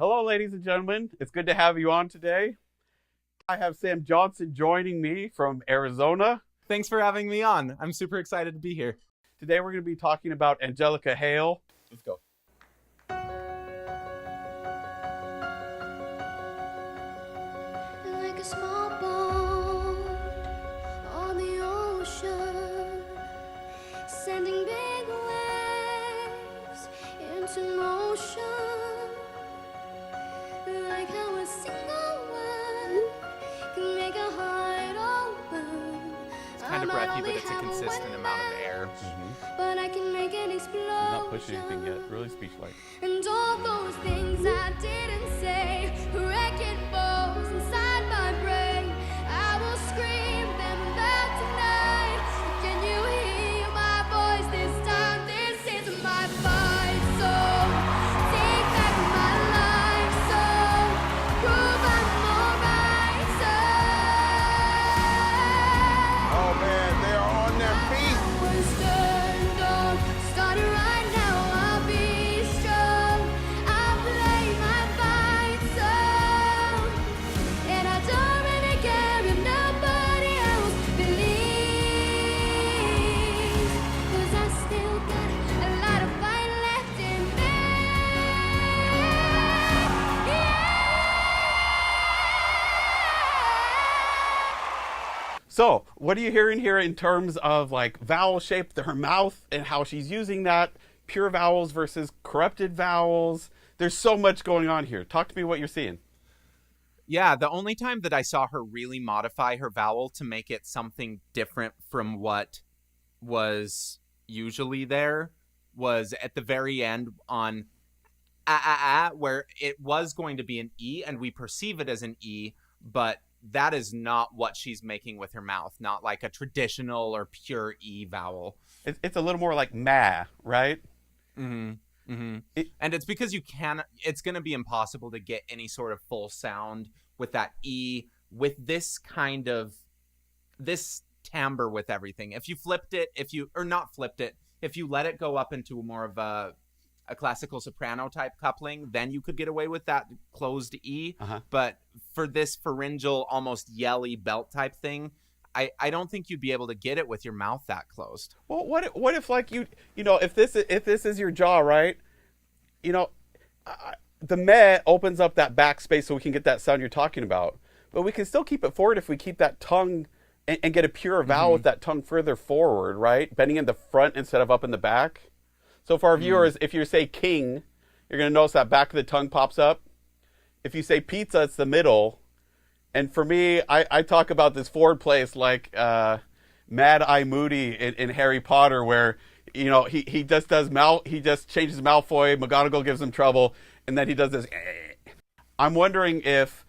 Hello, ladies and gentlemen. It's good to have you on today. I have Sam Johnson joining me from Arizona. Thanks for having me on. I'm super excited to be here. Today we're going to be talking about Angelica Hale. Let's go. Like a small boat on the ocean, sending big waves into motion. Like how a single word can make a heart open. It's kind of breathy, but it's a consistent amount of air. But I can make it explode. Not pushing anything yet. Really speech-like. And all those things I didn't say, wrecking balls inside my brain. I will scream them out tonight. Can you hear my voice this time? This is my fight song. Take back my life song. Prove I'm alright song. Oh man, they are on their feet. I was turned on, starting right now. I'll be strong. I'll play my fight song, and I don't really care if nobody else believes, 'cause I still got a lot of fight left in me. So, what are you hearing here in terms of like vowel shape, her mouth, and how she's using that? Pure vowels versus corrupted vowels. There's so much going on here. Talk to me what you're seeing. Yeah, the only time that I saw her really modify her vowel to make it something different from what was usually there was at the very end on where it was going to be an E and we perceive it as an E, but that is not what she's making with her mouth, not like a traditional or pure E vowel. It's a little more like ma, right? And it's because it's going to be impossible to get any sort of full sound with that E, with this timbre with everything. If you flipped it, if you let it go up into more of a classical soprano type coupling, then you could get away with that closed E. But for this pharyngeal, almost yelly belt type thing, I don't think you'd be able to get it with your mouth that closed. Well, what if like if this is your jaw, right? The meh opens up that back space so we can get that sound you're talking about. But we can still keep it forward if we keep that tongue and get a pure vowel with that tongue further forward, right? Bending in the front instead of up in the back. So for our viewers, if you say king, you're going to notice that back of the tongue pops up. If you say pizza, it's the middle. And for me, I talk about this forward place like Mad Eye Moody in Harry Potter, where he just changes Malfoy, McGonagall gives him trouble, and then he does this. I'm wondering if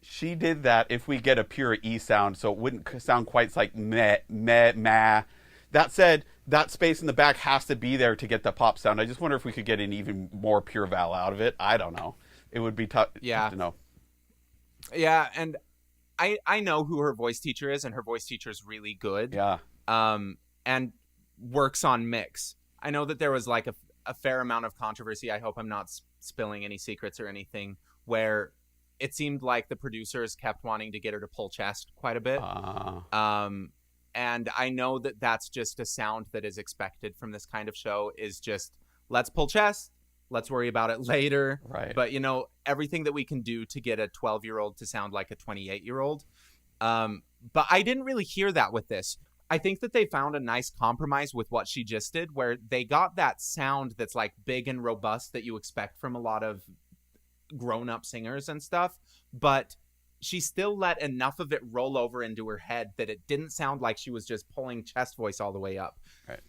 she did that if we get a pure E sound, so it wouldn't sound quite like meh, meh, ma. That said, that space in the back has to be there to get the pop sound. I just wonder if we could get an even more pure vowel out of it. I don't know. It would be tough to know. Yeah, and I know who her voice teacher is, and her voice teacher is really good. Yeah. And works on mix. I know that there was like a fair amount of controversy. I hope I'm not spilling any secrets or anything, where it seemed like the producers kept wanting to get her to pull chest quite a bit. And I know that that's just a sound that is expected from this kind of show, is just, let's pull chest, let's worry about it later. Right. But, everything that we can do to get a 12-year-old to sound like a 28-year-old. But I didn't really hear that with this. I think that they found a nice compromise with what she just did, where they got that sound that's like big and robust that you expect from a lot of grown-up singers and stuff. But she still let enough of it roll over into her head that it didn't sound like she was just pulling chest voice all the way up. Right.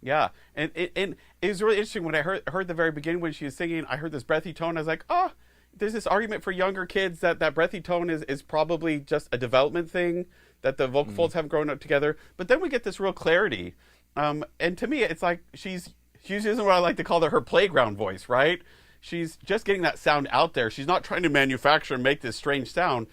Yeah. And it was really interesting when I heard the very beginning when she was singing, I heard this breathy tone. I was like, there's this argument for younger kids that breathy tone is probably just a development thing, that the vocal folds haven't grown up together. But then we get this real clarity. And to me, it's like she's using what I like to call her playground voice, right? She's just getting that sound out there. She's not trying to manufacture and make this strange sound.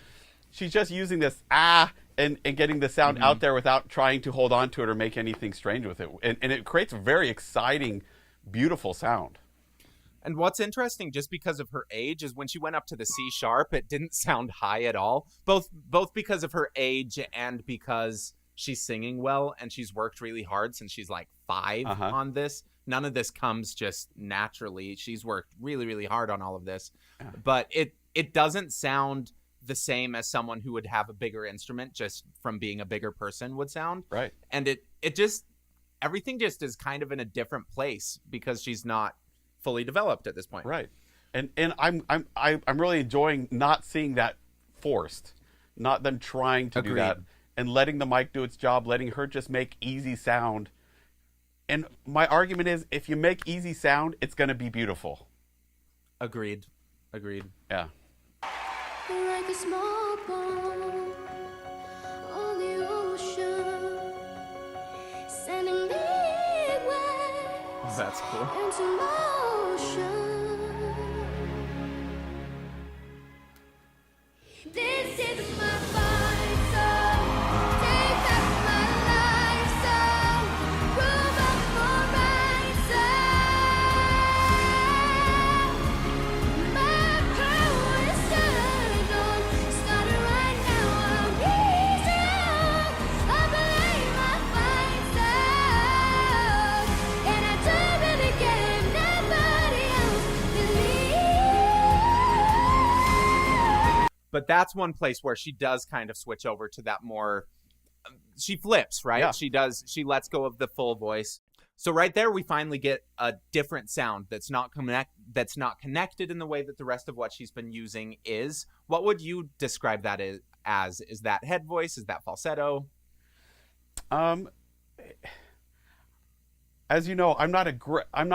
She's just using this and getting the sound out there without trying to hold on to it or make anything strange with it. And it creates a very exciting, beautiful sound. And what's interesting, just because of her age, is when she went up to the C sharp, it didn't sound high at all. Both because of her age and because she's singing well and she's worked really hard since she's like 5 on this. None of this comes just naturally. She's worked really, really hard on all of this. But it doesn't sound the same as someone who would have a bigger instrument just from being a bigger person would sound. Right. And it just, everything just is kind of in a different place because she's not fully developed at this point. Right. And I'm really enjoying not seeing that forced, not them trying to do that, and letting the mic do its job, letting her just make easy sound. And my argument is, if you make easy sound, it's going to be beautiful. Agreed. Yeah. Like a small boat on the ocean, sending big waves That's cool. into motion. This is my fight song. Take back my life song. Prove I'm alright song. My power is turned on. Starting right now. I'm easy. I believe my fight song. And I don't really care if nobody else believes. But that's one place where she does kind of switch over to that more, she flips, right? Yeah. She lets go of the full voice. So right there, we finally get a different sound that's not connected in the way that the rest of what she's been using is. What would you describe that as? Is that head voice? Is that falsetto? As you know, I'm not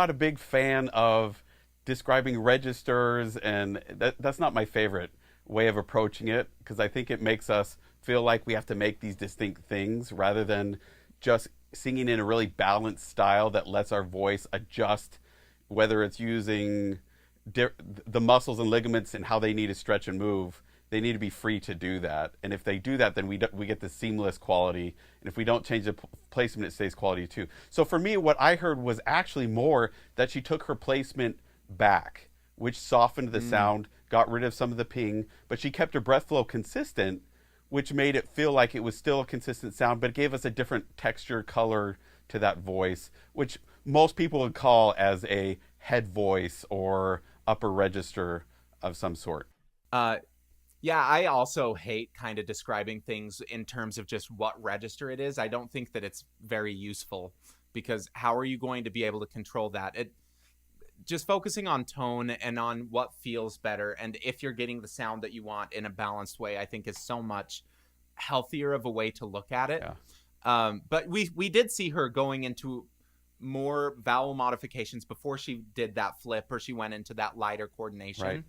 a big fan of describing registers, and that's not my favorite way of approaching it, because I think it makes us feel like we have to make these distinct things rather than just singing in a really balanced style that lets our voice adjust, whether it's using the muscles and ligaments and how they need to stretch and move. They need to be free to do that. And if they do that, then we get the seamless quality. And if we don't change the placement, it stays quality too. So for me, what I heard was actually more that she took her placement back, which softened the sound, got rid of some of the ping, but she kept her breath flow consistent, which made it feel like it was still a consistent sound, but it gave us a different texture, color to that voice, which most people would call as a head voice or upper register of some sort. Yeah, I also hate kind of describing things in terms of just what register it is. I don't think that it's very useful, because how are you going to be able to control that? Just focusing on tone and on what feels better, and if you're getting the sound that you want in a balanced way, I think is so much healthier of a way to look at it. Yeah. But we did see her going into more vowel modifications before she did that flip, or she went into that lighter coordination,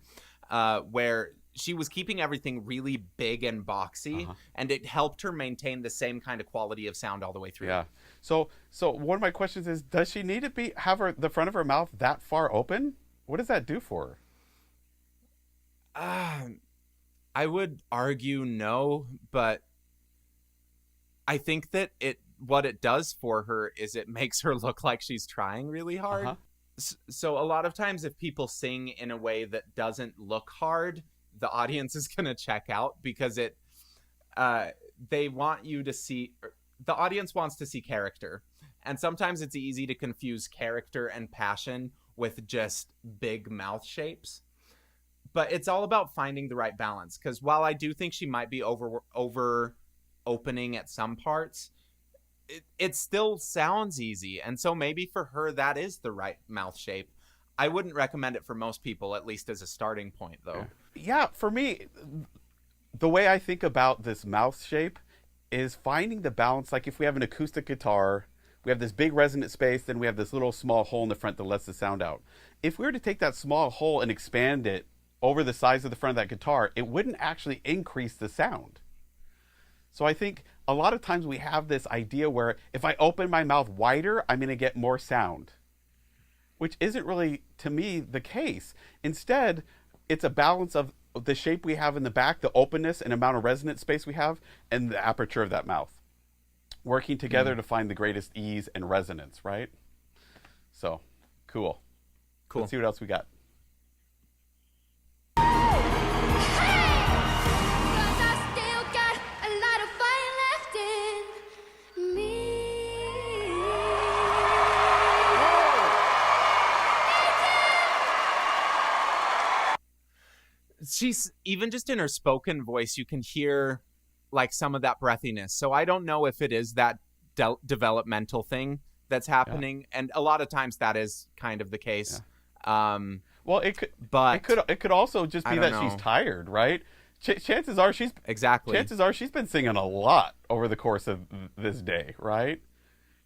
where she was keeping everything really big and boxy, and it helped her maintain the same kind of quality of sound all the way through. Yeah. So one of my questions is, does she need to have the front of her mouth that far open? What does that do for her? I would argue no, but I think that what it does for her is it makes her look like she's trying really hard. So a lot of times if people sing in a way that doesn't look hard, the audience is going to check out, because they want you to see, the audience wants to see character. And sometimes it's easy to confuse character and passion with just big mouth shapes. But it's all about finding the right balance, because while I do think she might be over opening at some parts, it still sounds easy. And so maybe for her, that is the right mouth shape. I wouldn't recommend it for most people, at least as a starting point, though. Yeah, for me, the way I think about this mouth shape is finding the balance. Like if we have an acoustic guitar, we have this big resonant space, then we have this little small hole in the front that lets the sound out. If we were to take that small hole and expand it over the size of the front of that guitar, it wouldn't actually increase the sound. So I think a lot of times we have this idea where if I open my mouth wider, I'm going to get more sound, which isn't really, to me, the case. Instead, it's a balance of the shape we have in the back, the openness and amount of resonant space we have, and the aperture of that mouth, working together to find the greatest ease and resonance, right? So, cool. Let's see what else we got. she's even just in her spoken voice, you can hear like some of that breathiness. So I don't know if it is that developmental thing that's happening, and a lot of times that is kind of the case. Well, it could, but it could also just be that she's tired, right? Chances are she's been singing a lot over the course of this day, right?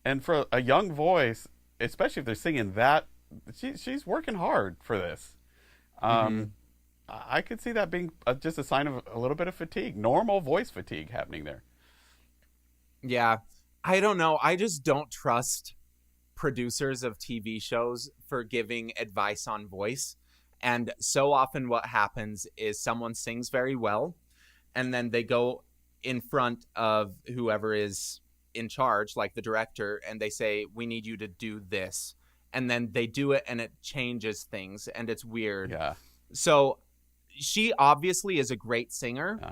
And for a young voice, especially if they're singing that, she's working hard for this. I could see that being just a sign of a little bit of fatigue, normal voice fatigue happening there. Yeah, I don't know. I just don't trust producers of TV shows for giving advice on voice. And so often what happens is someone sings very well, and then they go in front of whoever is in charge, like the director, and they say, we need you to do this. And then they do it, and it changes things, and it's weird. Yeah. So she obviously is a great singer. Yeah.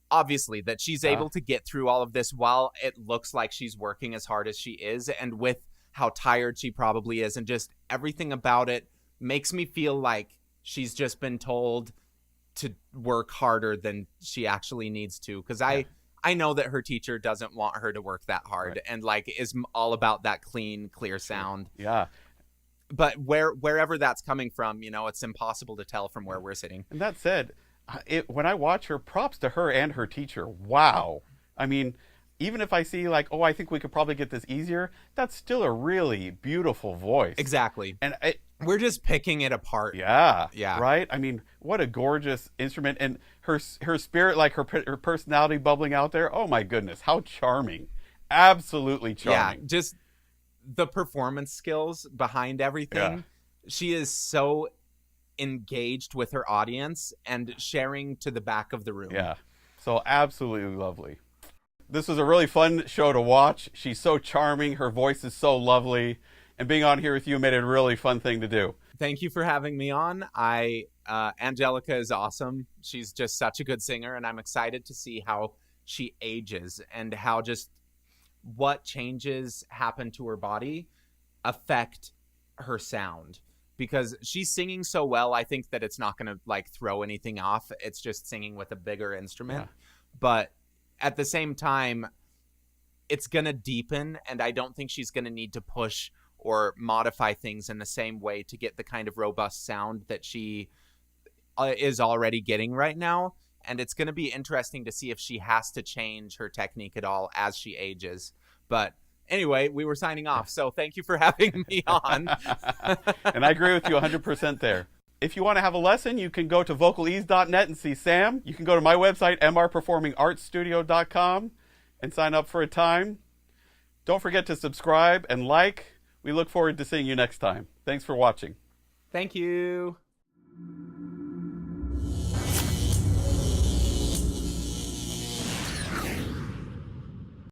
Obviously, that she's able to get through all of this while it looks like she's working as hard as she is, and with how tired she probably is, and just everything about it makes me feel like she's just been told to work harder than she actually needs to. Because I know that her teacher doesn't want her to work that hard, and like is all about that clean, clear sound. Yeah. But wherever that's coming from, it's impossible to tell from where we're sitting. And that said, when I watch her, props to her and her teacher. Wow. I mean, even if I see like, I think we could probably get this easier, that's still a really beautiful voice. Exactly. And we're just picking it apart. Yeah. Yeah. Right? I mean, what a gorgeous instrument. And her spirit, like her personality bubbling out there. Oh, my goodness. How charming. Absolutely charming. Yeah. Just the performance skills behind everything. Yeah. She is so engaged with her audience and sharing to the back of the room. Yeah. So absolutely lovely. This was a really fun show to watch. She's so charming. Her voice is so lovely. And being on here with you made it a really fun thing to do. Thank you for having me on. Angelica is awesome. She's just such a good singer, and I'm excited to see how she ages and how just what changes happen to her body affect her sound. Because she's singing so well, I think that it's not going to like throw anything off. It's just singing with a bigger instrument. Yeah. But at the same time, it's going to deepen, and I don't think she's going to need to push or modify things in the same way to get the kind of robust sound that she is already getting right now. And it's going to be interesting to see if she has to change her technique at all as she ages. But anyway, we were signing off, so thank you for having me on. And I agree with you 100% there. If you want to have a lesson, you can go to vocalease.net and see Sam. You can go to my website, mrperformingartsstudio.com, and sign up for a time. Don't forget to subscribe and like. We look forward to seeing you next time. Thanks for watching. Thank you.